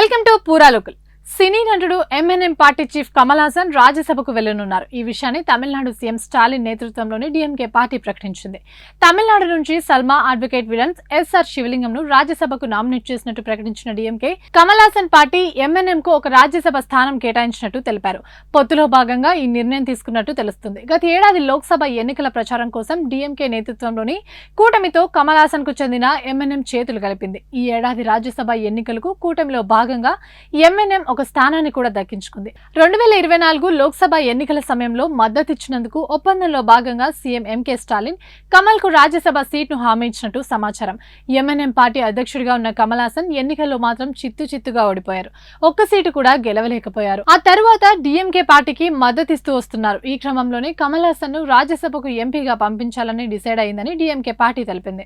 Welcome to పూరా local. సినీ నటుడు M&M party chief Kamal Haasan రాజ్యసభకు వెళ్లనున్నారు. ఈ విషయాన్ని తమిళనాడు సీఎం స్టాలిన్ నేతృత్వంలోని డీఎంకే పార్టీ ప్రకటించింది. తమిళనాడు నుంచి సల్మా అడ్వకేట్ విలన్స్ ఎస్ఆర్ శివలింగం ను రాజ్యసభకు నామినేట్ చేసినట్టు ప్రకటించిన DMK Kamal Haasan party M&M కు ఒక రాజ్యసభ స్థానం కేటాయించినట్టు తెలిపారు. పొత్తులో భాగంగా ఈ నిర్ణయం తీసుకున్నట్టు తెలుస్తుంది. గత ఏడాది లోక్సభ ఎన్నికల ప్రచారం కోసం డీఎంకే నేతృత్వంలోని కూటమితో కమల్ హాసన్ కు చెందిన ఎంఎన్ఎం చేతులు కలిపింది. ఈ ఏడాది రాజ్యసభ ఎన్నికలకు కూటమిలో భాగంగా ఎంఎన్ఎం ఒక స్థానాన్ని కూడా దక్కించుకుంది. 2024 లోక్సభ ఎన్నికల సమయంలో మద్దతిచ్చినందుకు ఒప్పందంలో భాగంగా సీఎం ఎంకే స్టాలిన్ కమల్ కు రాజ్యసభ సీట్ను హామీ ఇచ్చినట్టు సమాచారం. ఎంఎన్ఎం పార్టీ అధ్యక్షుడిగా ఉన్న కమల్ హాసన్ ఎన్నికల్లో మాత్రం చిత్తుగా ఓడిపోయారు. ఒక్క సీటు కూడా గెలవలేకపోయారు. ఆ తరువాత డీఎంకే పార్టీకి మద్దతిస్తూ వస్తున్నారు. ఈ క్రమంలోనే కమల్ హాసన్ ను రాజ్యసభకు ఎంపీగా పంపించాలని డిసైడ్ అయిందని డీఎంకే పార్టీ తెలిపింది.